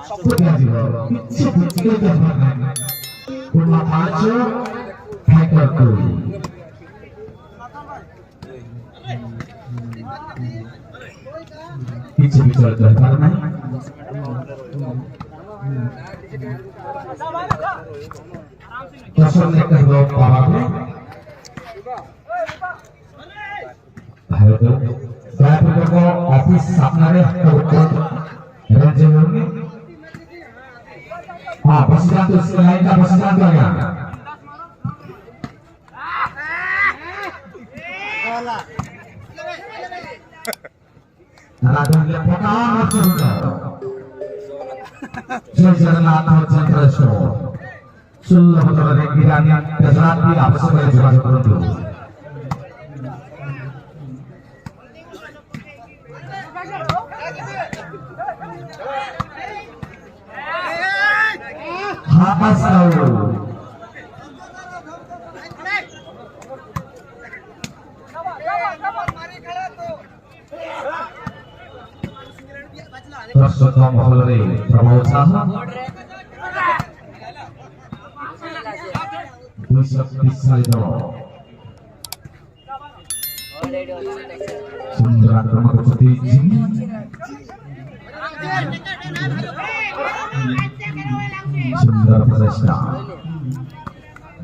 ସବୁ ଦିଆଯିବ କିଛି ବୁଝିଲେ ଦେବାର ନାହିଁ ପୁରୁଣା 5 ଫାଇଟର 2 କିଛି ବିଚଳିତ ହେବାର ନାହିଁ दर्शन ने कह दो पावा में भारत रायपुर को ऑफिस सामने तो रेंज में हां बस जान तो इसके लाइन का बस जान तो गया राधन ले पटान और शुरू जय जगन्नाथ चंद्रेश्वर 16 बतौर गिरानी गुजरात की आवश्यक है जोगाजोग करंतु हापास दर्शक महल रे प्रभाव साह 230 दल सुंदर आक्रमण करते सुंदर प्रचेष्टा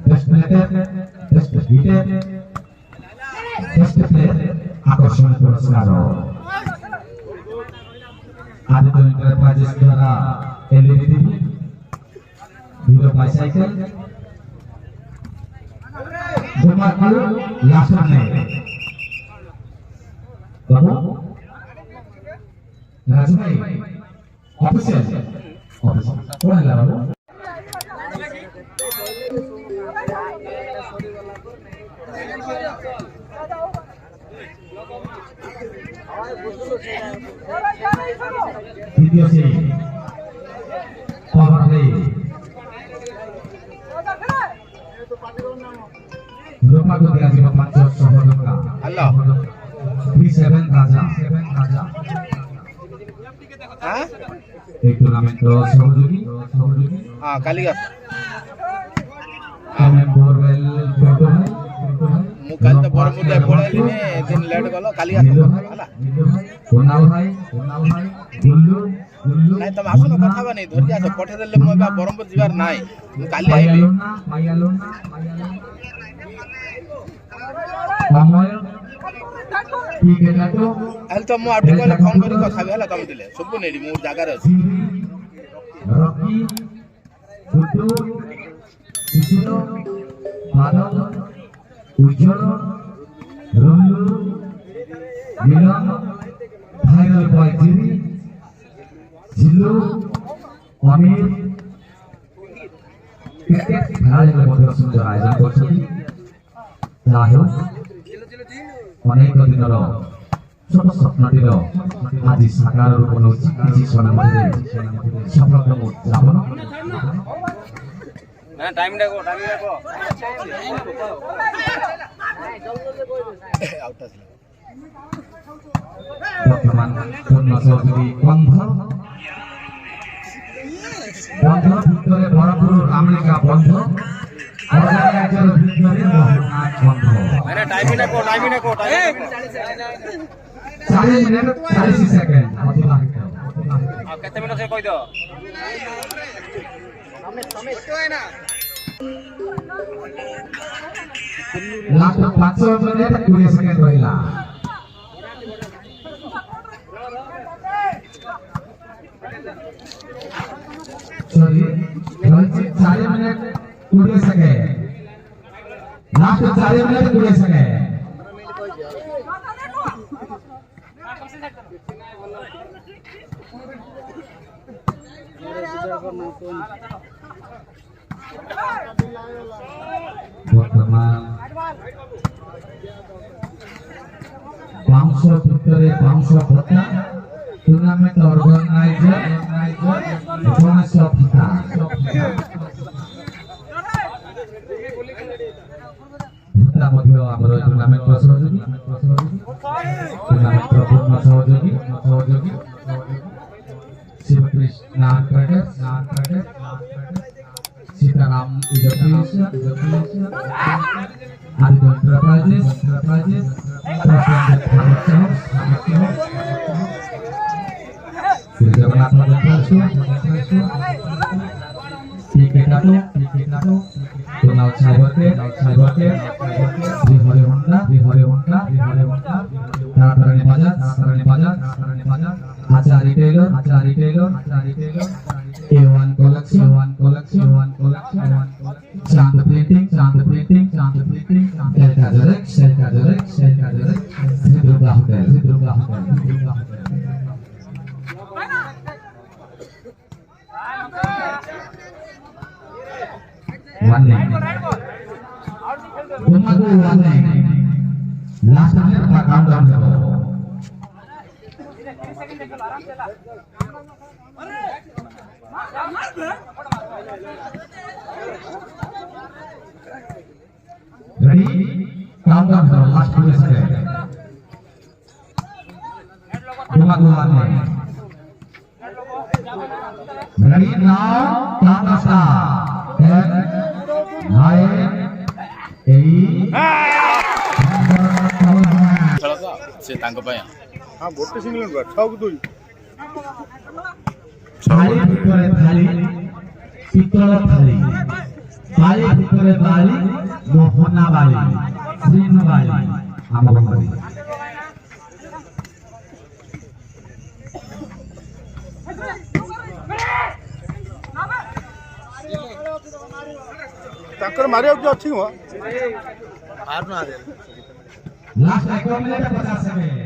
टेस्ट प्लेयर आकर्षण पुरस्कार आदित्य एंटरप्राइजेस द्वारा एलईडी टीवी हीरो बाइसाइकिल दुर्मार्ग लास्ट में बाबू राजू भाई ऑफिशियल कौन है बाबू द्वितीय से पावर प्ले लोपा को दिया जीवा 500 का अल्लाह 37 राजा हां एक टूर्नामेंट तो सहयोगी हां कालिगा हमें बोरवेल फोटो है मु काल तो बरमुर जाय पळाली ने दिन लेट गलो कालिगा हला कोनाव भाई गुल्लू नहीं तुम आसो न कथा बा नहीं धरि आसो पठे देले मु बा बरमुर जिबार नाही काली आइली मायालोना समय ठीक है ना तो अल तो मु आटो कल फोन करी कथा हला तुम दिले सब नेडी मु जागा रे रॉकी गुड्डू शिशिरो माधव उज्जवल रुल्लू मिलन भाइरल बॉय जीवी जिल्लू अमीर क्रिकेट खेलाड़ी मध्य सुंदर आयोजन करछथि जाहो अनेक दिनर छोट स्वप्नटीर आज साकार रूप नौछि किछि समय मध्ये सफलता उद्यापन ना टाइम देखो आउट आसला वर्तमान पूर्ण सहयोगी बंध भितरे बरपुर रामलिंगा बंध ऑर्गेनाइजर भितरे मोहनाथ बंध अरे टाइम ही देखो 40 मिनट 40 सेकंड आप कितने मिनट से कोई दो फोटो है ना लास्ट 500 मिनट 20 सेकंड रहिला sorry 4 minute 20 second last 4 minute 20 second वर्तमान 500 भितरे 500 भत्ता टूर्नामेंट ऑर्गेनाइजर 500 भत्ता भत्ता मध्य हमर टूर्नामेंट सहयोगी टूर्नामेंट पूर्ण सहयोगी Shivpriya Krishna credits, Sitaram is a creation, Aditya Enterprises, President Jagannath Tiketato, Donald Cyberke, Rihore Honda, Natarani Bajaj, Achari Taylor, A1 Collection, Chand Printing, Selka Direct, Hridruga Hotel. One name. Umagu one name. Last time kita countdown dulu. Ready? Countdown dulu. Last 2 seconds. Umagu one name. Ready now? Countdown start. 10, 9, 8 ସେ ତାଙ୍କ ପାଇଁ ହଁ ଗୋଟେ single ନୁହଁ 6 କୁ 2 थाली ভিতরে থালি পিতল থালি বালি ভিতরে বালি মোহনা বালি শ্রীন বালি আমগন বালি ତାଙ୍କର ମାରିବାକୁ କି ଅଛି ମୋ ଲାଷ୍ଟ 1 ମିନିଟ 50 ସେକେଣ୍ଡ